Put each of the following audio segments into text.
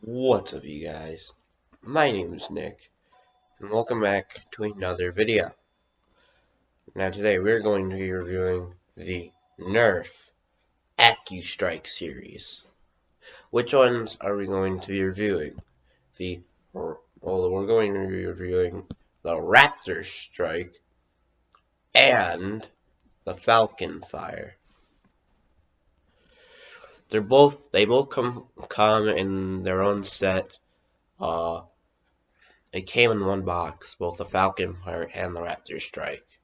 What's up, you guys? My name is Nick, and welcome back to another video. Now today we're going to be reviewing the Nerf Raptorstrike series. Which ones are we going to be reviewing? We're going to be reviewing the Raptorstrike and the Falcon Fire. They both come in their own set. It came in one box, both the Falcon Fire and the Raptorstrike.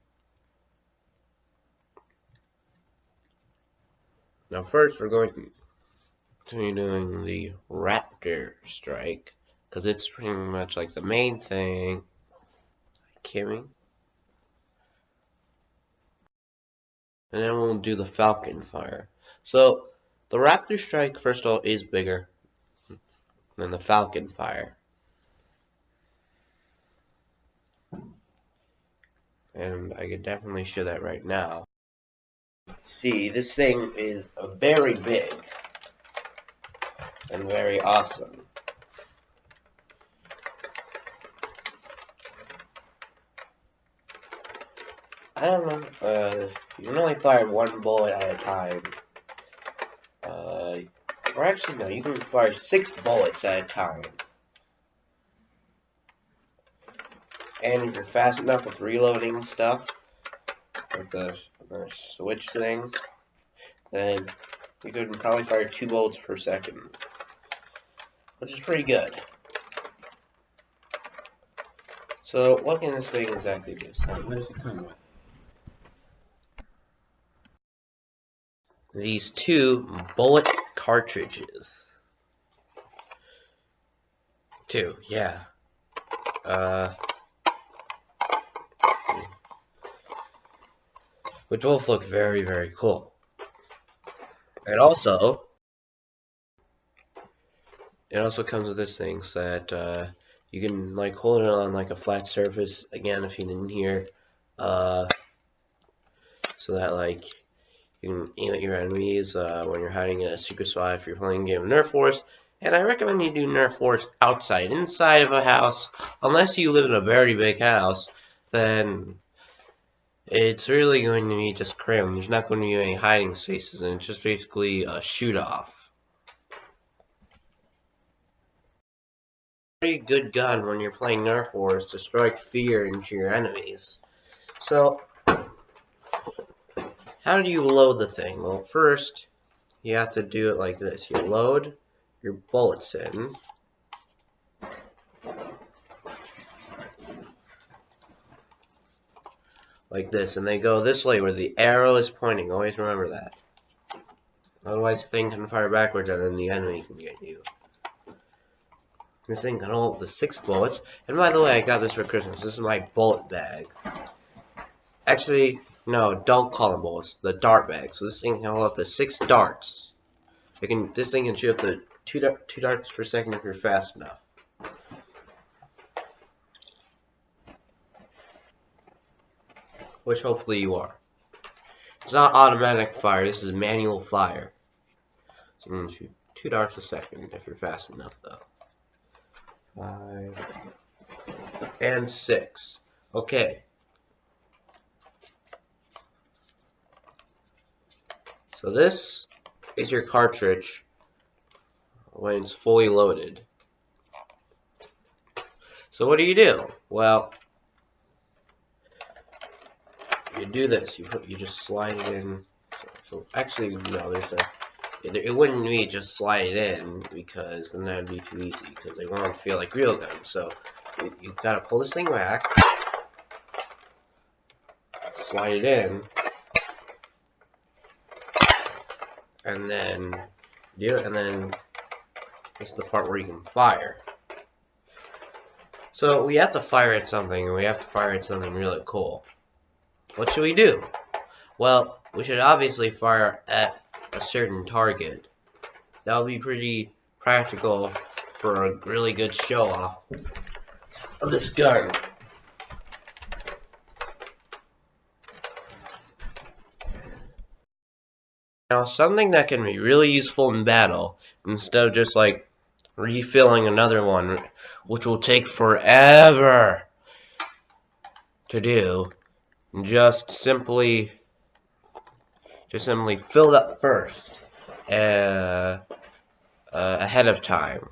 Now first we're going to be doing the Raptorstrike, because it's pretty much like the main thing. Kimmy. And then we'll do the Falcon Fire. So the Raptorstrike, first of all, is bigger than the Falcon Fire. And I could definitely show that right now. See, this thing is very big and very awesome. I don't know, you can only fire one bullet at a time. Or actually no, you can fire 6 bullets at a time. And if you're fast enough with reloading stuff, with the switch thing, then you could probably fire 2 bullets per second, which is pretty good. So what can this thing exactly do? So what does it come with? These 2 bullet cartridges. 2, yeah. Which both look very, very cool. And also, it also comes with this thing so that you can like hold it on like a flat surface, again if you didn't hear, so that like you can aim at your enemies when you're hiding in a secret spot if you're playing a game of Nerf Wars. And I recommend you do Nerf Wars outside. Inside of a house, unless you live in a very big house, then it's really going to be just crammed. There's not going to be any hiding spaces, and it's just basically a shoot-off. Pretty good gun when you're playing Nerf Wars to strike fear into your enemies. So, how do you load the thing? Well, first, you have to do it like this. You load your bullets in. Like this, and they go this way where the arrow is pointing. Always remember that. Otherwise, the thing can fire backwards and then the enemy can get you. This thing can hold the 6 bullets. And by the way, I got this for Christmas. This is my bullet bag. Actually, no, don't call them bullets. The dart bag. So this thing can hold up to 6 darts. This thing can shoot up to 2 darts per second if you're fast enough. Which hopefully you are. It's not automatic fire. This is manual fire. So you can shoot 2 darts a second if you're fast enough, though. 5 and 6. Okay. So this is your cartridge when it's fully loaded. So what do? Well, you do this. You just slide it in. So actually, no, it wouldn't be just slide it in, because then that'd be too easy, because they won't feel like real guns. So you gotta pull this thing back, slide it in, and then it's the part where you can fire. So we have to fire at something, and we have to fire at something really cool. What should we do? Well, we should obviously fire at a certain target. That would be pretty practical for a really good show-off of this gun. Now, something that can be really useful in battle, instead of just like refilling another one, which will take forever to do. Just simply fill it up first, ahead of time.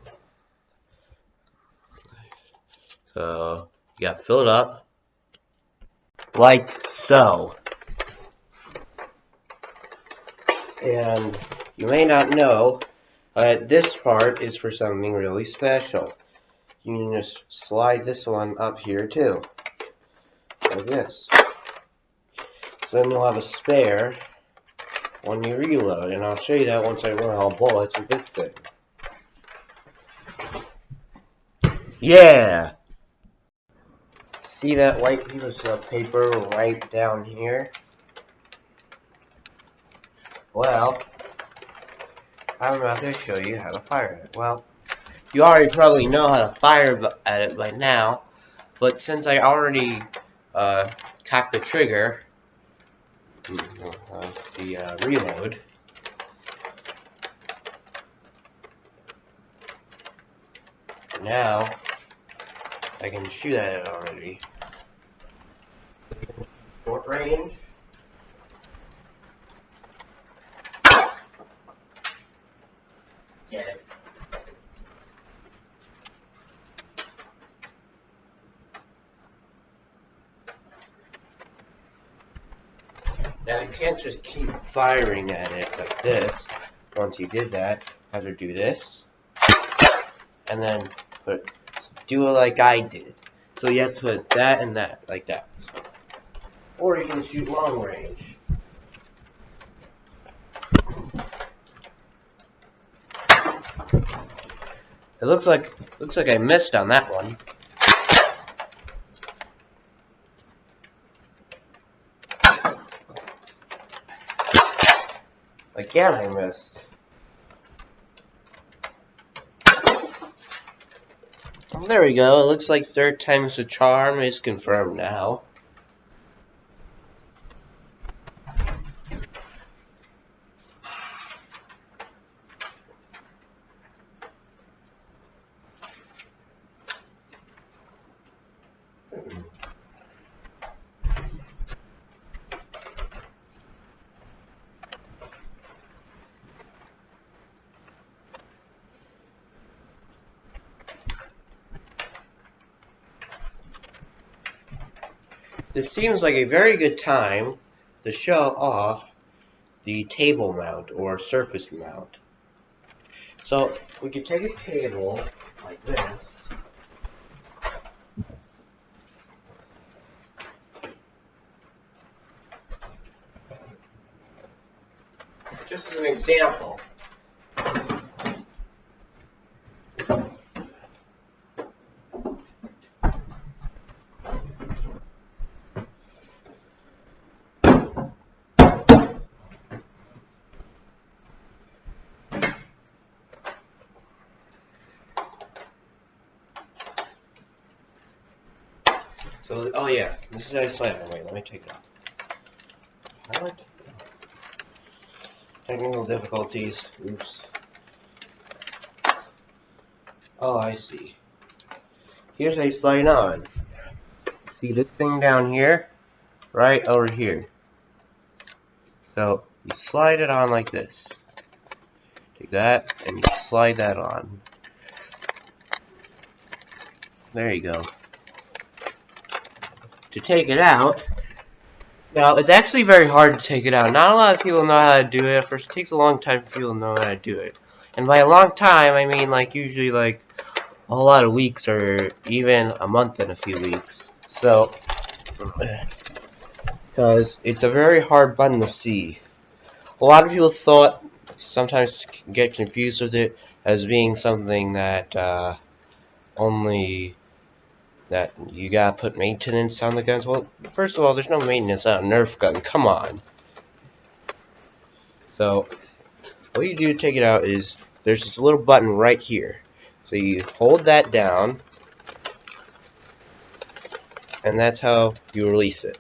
So you got to fill it up like so. And you may not know, this part is for something really special. You can just slide this one up here too, like this. So then you'll have a spare when you reload, and I'll show you that once I run all bullets with this thing. Yeah! See that white piece of paper right down here? Well, I'm about to show you how to fire it. Well, you already probably know how to fire at it by now, but since I already cocked the trigger, the reload, now I can shoot at it already. Short range. Get it. Now you can't just keep firing at it like this. Once you did that, you have to do this, and then do it like I did. So you have to put that and that, like that. Or you can shoot long range. It looks like I missed on that one. Again, I missed. Well, there we go. It looks like third time's the charm is confirmed now. This seems like a very good time to show off the table mount or surface mount. So we could take a table like this. Just as an example. So, oh yeah, this is how I slam it. Wait, let me take it off. What? Technical difficulties. Oops. Oh, I see. Here's how you slide on. See this thing down here? Right over here. So, you slide it on like this. Take that, and you slide that on. There you go. To take it out, now it's actually very hard to take it out. Not a lot of people know how to do it. First, it takes a long time for people to know how to do it. And by a long time, I mean like usually like a lot of weeks or even a month and a few weeks. So, because it's a very hard button to see. A lot of people sometimes get confused with it as being something that only that you gotta put maintenance on the guns. Well, first of all, there's no maintenance on a Nerf gun. Come on. So, what you do to take it out is there's this little button right here. So you hold that down, and that's how you release it.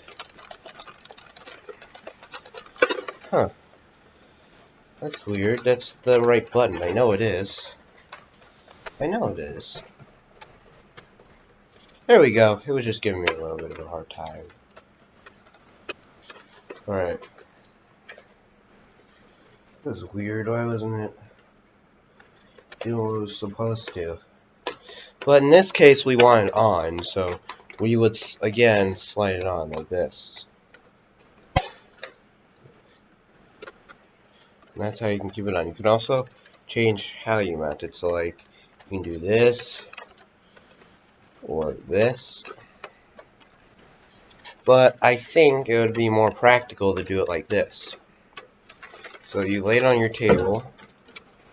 Huh. That's weird. That's the right button. I know it is. I know it is. There we go. It was just giving me a little bit of a hard time. Alright. That was weird. Why wasn't it doing what it was supposed to? But in this case, we want it on, so we would, again, slide it on like this. And that's how you can keep it on. You can also change how you mount it. So, like, you can do this, or this. But I think it would be more practical to do it like this. So you lay it on your table,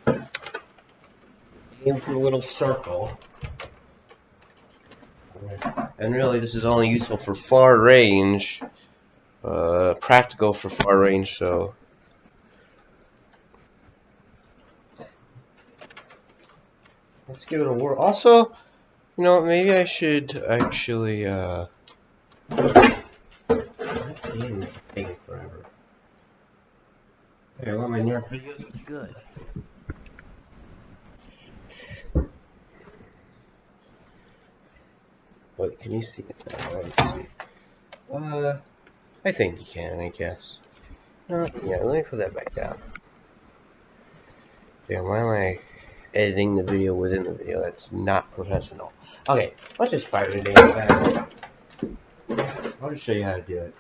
aim for a little circle, and really this is only useful for far range, practical for far range, so let's give it a whirl. Also, you know, maybe I should actually, that game is taking forever. Hey, I want my Nerf videos to be good. Wait, can you see it now? Let's see. I think you can, I guess. Yeah, let me put that back down. Damn, why am I editing the video within the video? That's not professional. Okay, let's just fire the damn back. I'll just show you how to do it.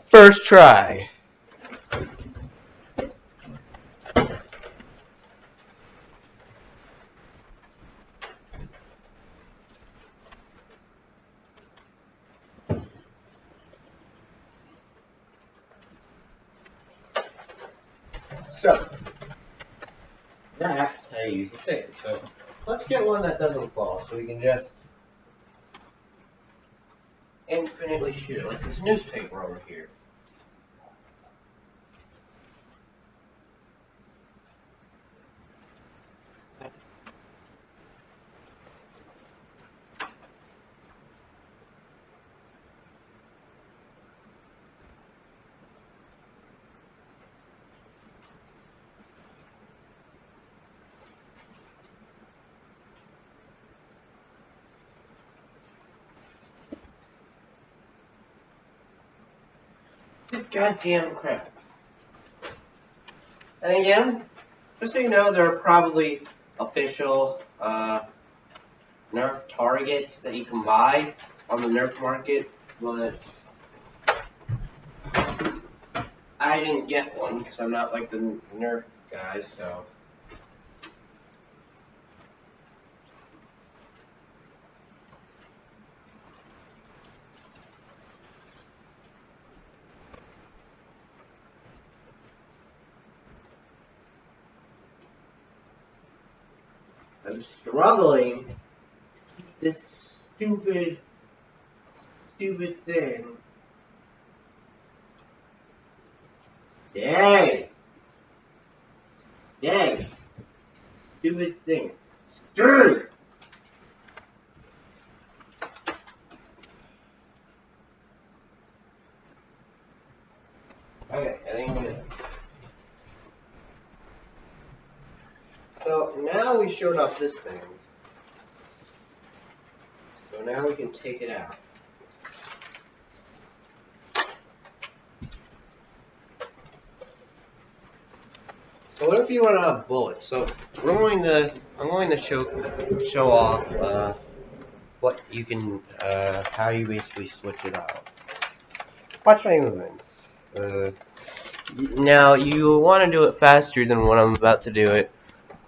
First try. So, that's how you use the thing. So, let's get one that doesn't fall so we can just infinitely shoot it, like this newspaper over here. Goddamn crap. And again, just so you know, there are probably official Nerf targets that you can buy on the Nerf market, but I didn't get one because I'm not like the Nerf guy, so. I'm struggling to keep this stupid thing. Stay! Stay! Stupid thing. Stir! Okay, I think I'm good. So now we showed off this thing. So now we can take it out. So what if you run out of bullets? So I'm going to show off what you can how you basically switch it out. Watch my movements. Now you want to do it faster than what I'm about to do it.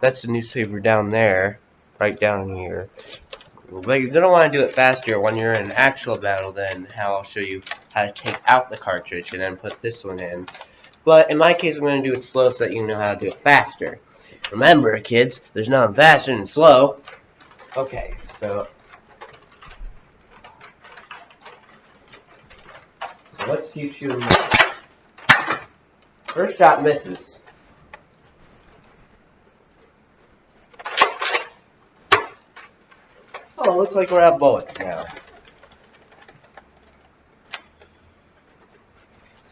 That's the newspaper down there, right down here. But you're going to want to do it faster when you're in an actual battle than how I'll show you how to take out the cartridge and then put this one in. But in my case, I'm going to do it slow so that you know how to do it faster. Remember, kids, there's nothing faster than slow. Okay, so let's keep shooting. First shot misses. Oh, it looks like we're out of bullets now.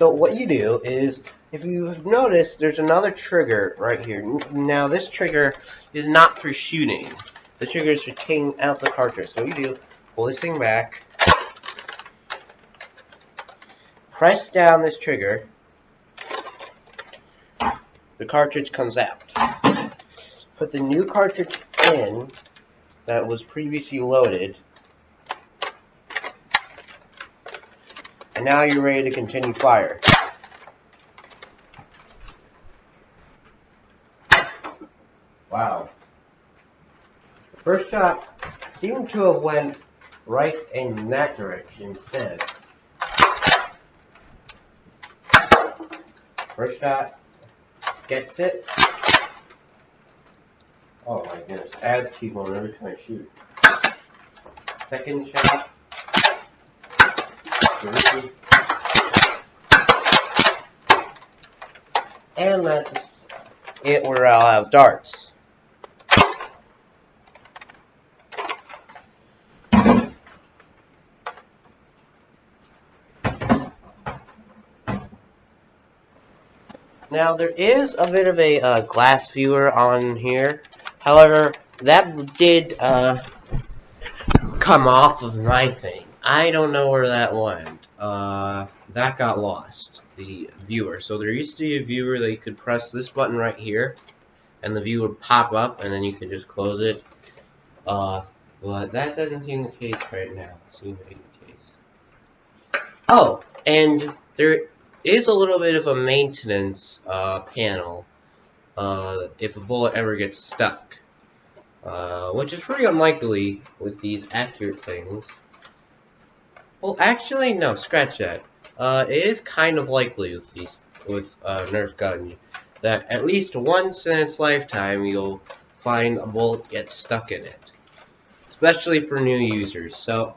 So what you do is, if you've noticed, there's another trigger right here. Now this trigger is not for shooting. The trigger is for taking out the cartridge. So what you do, pull this thing back, press down this trigger, the cartridge comes out. Put the new cartridge in that was previously loaded, and now you're ready to continue fire. Wow. The first shot seemed to have went right in that direction instead. First shot gets it. Oh my goodness, ads keep on every time I shoot. Second shot. And that's it, we're out of darts. Now there is a bit of a glass viewer on here. However, that did come off of my thing. I don't know where that went. That got lost, the viewer. So there used to be a viewer that you could press this button right here, and the viewer would pop up, and then you could just close it. But that doesn't seem the case right now. Seems to be the case. Oh, and there is a little bit of a maintenance panel if a bullet ever gets stuck, which is pretty unlikely with these accurate things. Well, actually, no, scratch that. It is kind of likely with Nerf gun that at least once in its lifetime you'll find a bullet get stuck in it, especially for new users. So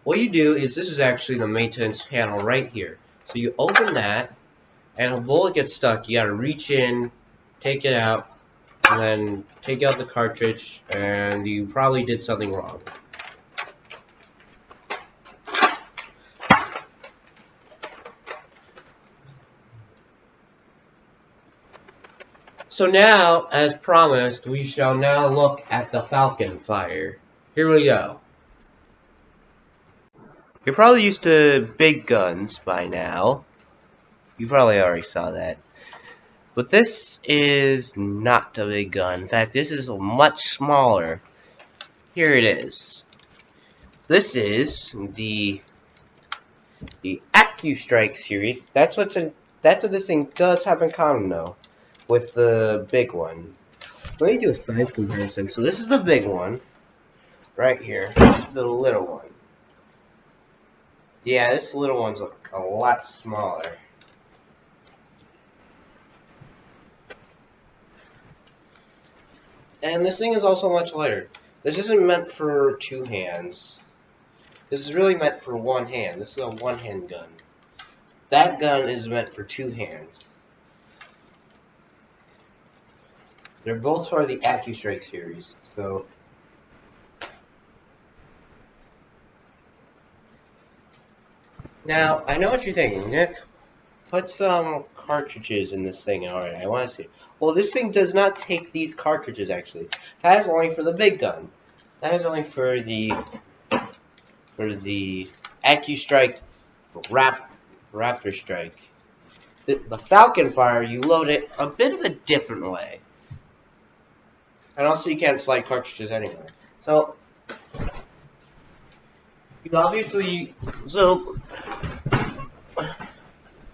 what you do is, this is actually the maintenance panel right here. So you open that, and a bullet gets stuck. You gotta reach in, take it out, and then take out the cartridge, and you probably did something wrong. So now, as promised, we shall now look at the Falcon fire. Here we go. You're probably used to big guns by now. You probably already saw that. But this is not a big gun. In fact, this is much smaller. Here it is. This is the Raptorstrike series. That's what this thing does have in common, though, with the big one. Let me do a size comparison. So this is the big one, right here. This is the little one. Yeah, this little one's a lot smaller. And this thing is also much lighter. This isn't meant for two hands. This is really meant for one hand. This is a one-hand gun. That gun is meant for two hands. They're both part of the Raptorstrike series, so now I know what you're thinking, Nick. Put some cartridges in this thing. Alright, I want to see. Well, this thing does not take these cartridges, actually. That is only for the big gun. That is only for the Raptorstrike Raptorstrike. The Falcon fire, you load it a bit of a different way. And also, you can't slide cartridges anywhere. So, you obviously,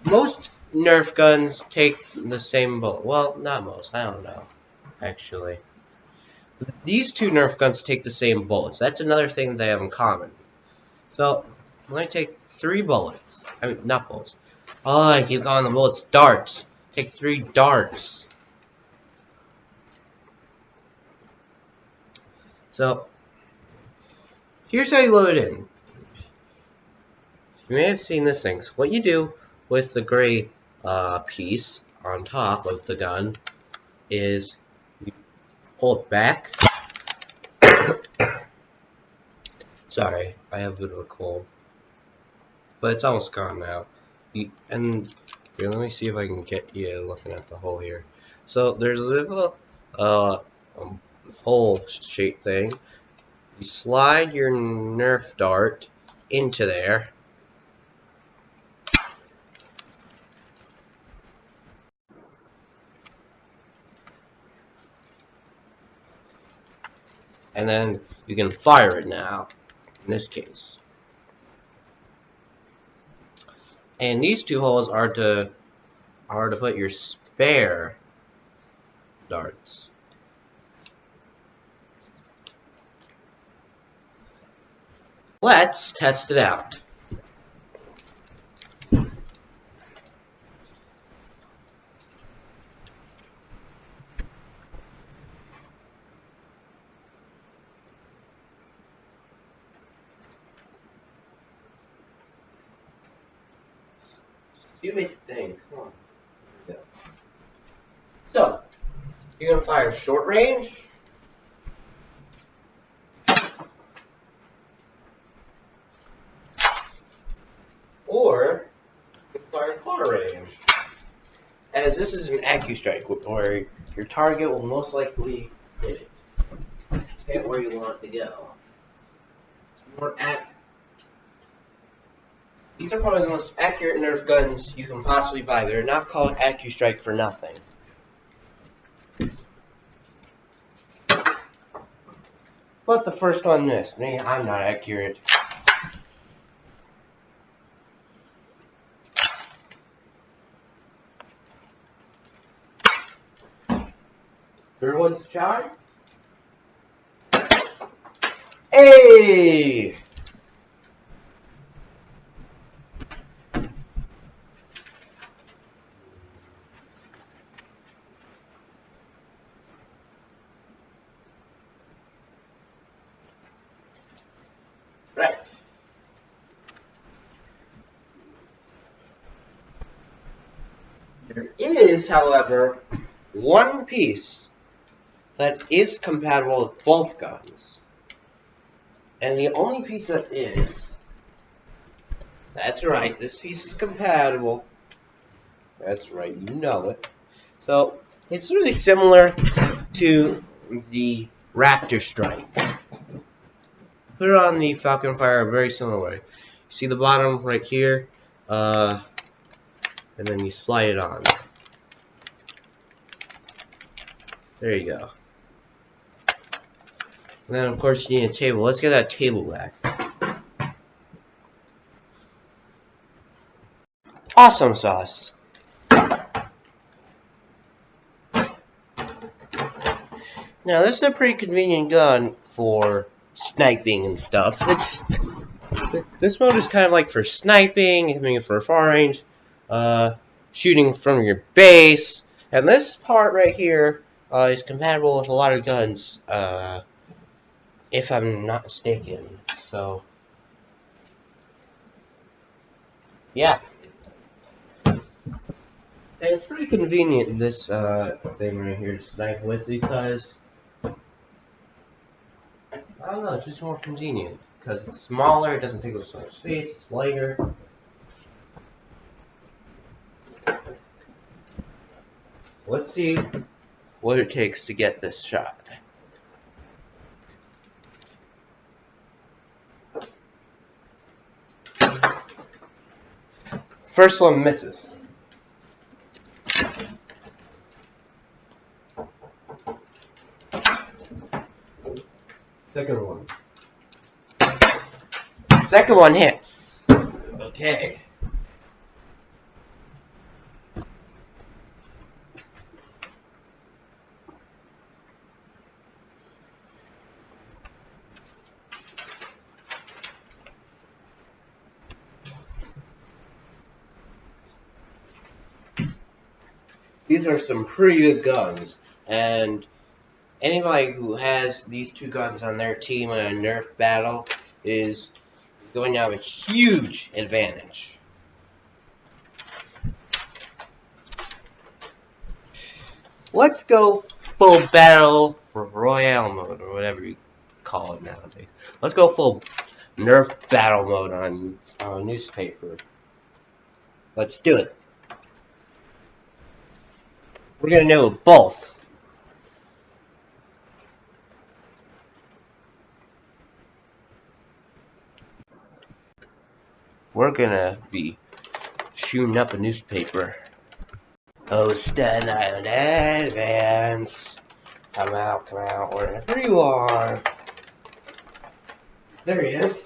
most Nerf guns take the same bullet. Well, not most. I don't know, actually. These two Nerf guns take the same bullets. That's another thing they have in common. So, I'm going to take 3 bullets. I mean, not bullets. Oh, I keep calling the bullets darts. Take 3 darts. So, here's how you load it in. You may have seen this thing. So what you do with the gray piece on top of the gun is you pull it back. Sorry, I have a bit of a cold, but it's almost gone now. And here, let me see if I can get you looking at the hole here. So there's a little hole shaped thing. You slide your Nerf dart into there. And then you can fire it now, in this case. And these two holes are to put your spare darts. Let's test it out. Stupid thing, come on. There we go. So, you're gonna fire short range, or you can fire far range. As this is an AccuStrike, where your target will most likely hit it. Hit where you want it to go. It's more These are probably the most accurate Nerf guns you can possibly buy. They're not called AccuStrike for nothing. But the first one missed. Me, I'm not accurate. Third one's a shot. Hey! Right. There is, however, one piece that is compatible with both guns. And the only piece that is, that's right, this piece is compatible. That's right, you know it. So, it's really similar to the Raptorstrike. Put it on the Falcon Fire a very similar way. You see the bottom right here, and then you slide it on. There you go. And then, of course, you need a table. Let's get that table back. Awesome sauce. Now, this is a pretty convenient gun for sniping and stuff. This mode is kind of like for sniping, you can for far range, shooting from your base. And this part right here is compatible with a lot of guns, if I'm not mistaken. So, yeah. And it's pretty convenient, this thing right here to snipe with, because I don't know, it's just more convenient. Because it's smaller, it doesn't take up so much space, it's lighter. Let's see what it takes to get this shot. First one misses. Second one. Second one hits. Okay. These are some pretty good guns, and anybody who has these two guns on their team in a Nerf battle is going to have a huge advantage. Let's go full battle royale mode, or whatever you call it nowadays. Let's go full Nerf battle mode on newspaper. Let's do it. We're gonna do both. We're gonna be shooting up a newspaper. Oh, Staten Island Advance. Come out, wherever you are. There he is.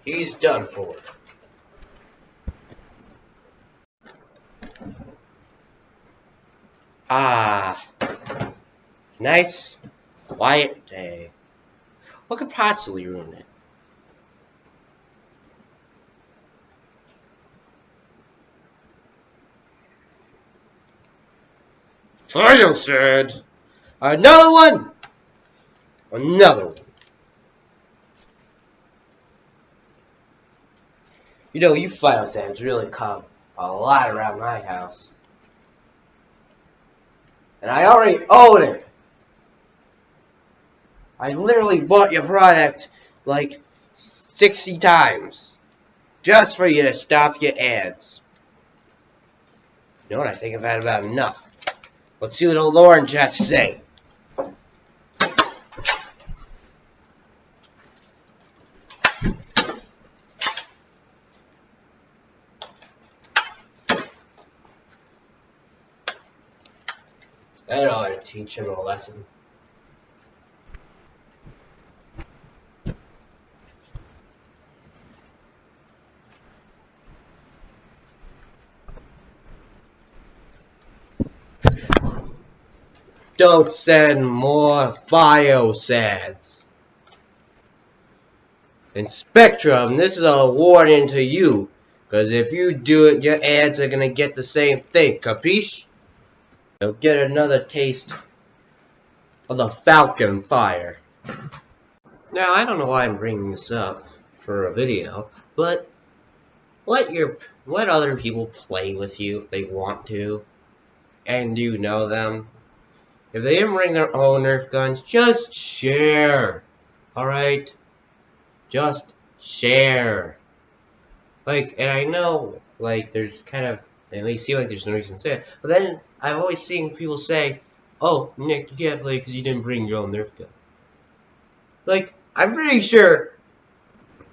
He's done for. Ah, nice, quiet day. What could possibly ruin it? Final said, another one. You know, you final sands really come a lot around my house. And I already own it. I literally bought your product like 60 times. Just for you to stop your ads. You know what, I think I've had about enough. Let's see what old Orange has to say. I ought to teach him a lesson. Don't send more Fiosads. And Spectrum, this is a warning to you. Because if you do it, your ads are going to get the same thing. Capiche? You'll get another taste of the Falcon fire. Now, I don't know why I'm bringing this up for a video, but let other people play with you if they want to, and you know them. If they didn't bring their own Nerf guns, just share. Alright? Just share. Like, and I know, like, there's kind of, it may seem like there's no reason to say it, but then I've always seen people say, oh, Nick, you can't play because you didn't bring your own Nerf gun. Like, I'm pretty sure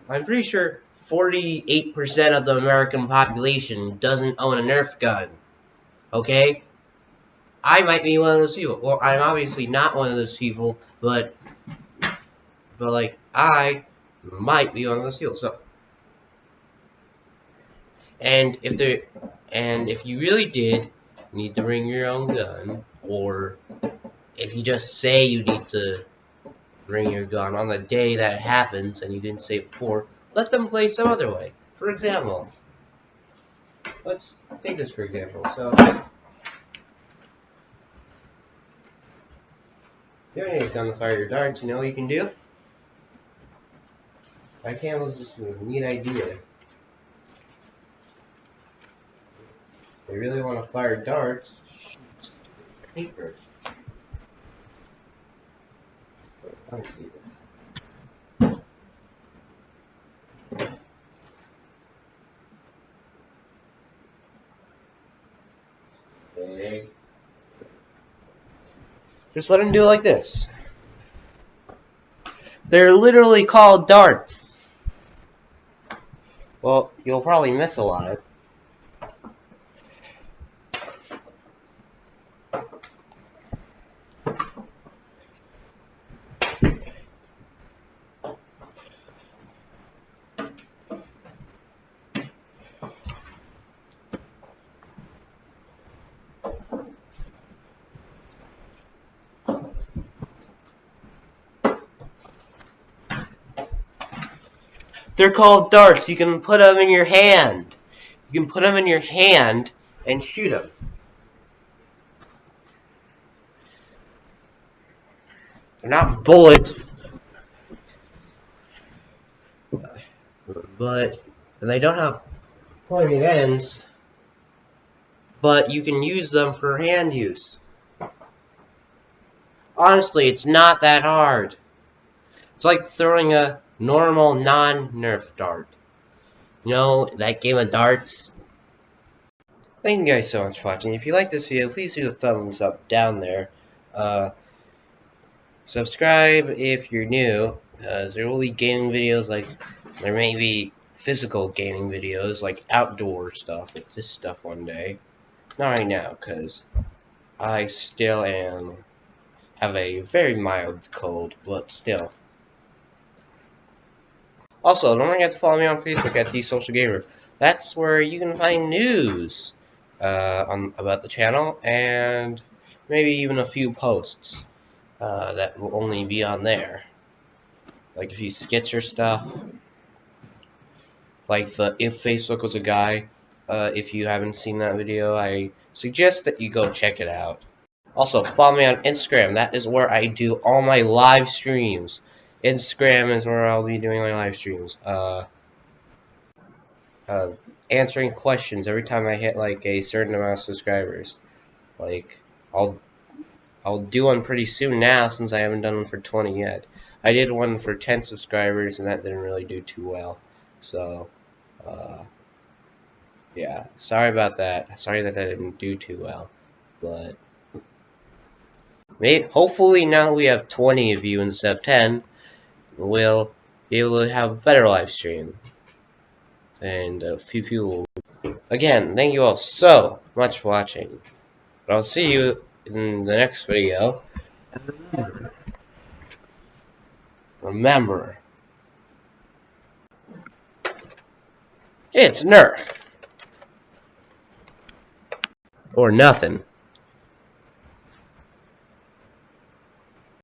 48% of the American population doesn't own a Nerf gun. Okay? I might be one of those people. Well, I'm obviously not one of those people, but like, I might be one of those people. So, and if you really did need to bring your own gun, or if you just say you need to bring your gun on the day that it happens and you didn't say it before, let them play some other way. For example, let's take this for example. So, you don't need a gun to fire your darts. You know what you can do? I came up with just a neat idea. If you really want to fire darts, shoot paper. Let me see this. Okay. Just let him do it like this. They're literally called darts. Well, you'll probably miss a lot. They're called darts. You can put them in your hand. You can put them in your hand and shoot them. They're not bullets. but they don't have pointed ends, but you can use them for hand use. Honestly, it's not that hard. It's like throwing a normal non-Nerf dart. You know, that game of darts? Thank you guys so much for watching. If you like this video, please do the thumbs up down there. Subscribe if you're new, because there will be gaming videos, like there may be physical gaming videos, like outdoor stuff, like this stuff one day. Not right now, because I still have a very mild cold, but still. Also, don't forget to follow me on Facebook at TheSocialGamer. That's where you can find news about the channel, and maybe even a few posts that will only be on there. Like a few sketcher stuff, like the If Facebook Was a Guy. If you haven't seen that video, I suggest that you go check it out. Also, follow me on Instagram. That is where I do all my live streams. Instagram is where I'll be doing my live streams. Answering questions every time I hit like a certain amount of subscribers. Like, I'll do one pretty soon now, since I haven't done one for 20 yet. I did one for 10 subscribers, and that didn't really do too well. So, yeah, sorry about that. Sorry that didn't do too well. But hopefully now we have 20 of you instead of 10, we'll be able to have a better live stream. And a few people. Again, thank you all so much for watching. But I'll see you in the next video. And remember, it's Nerf. Or nothing.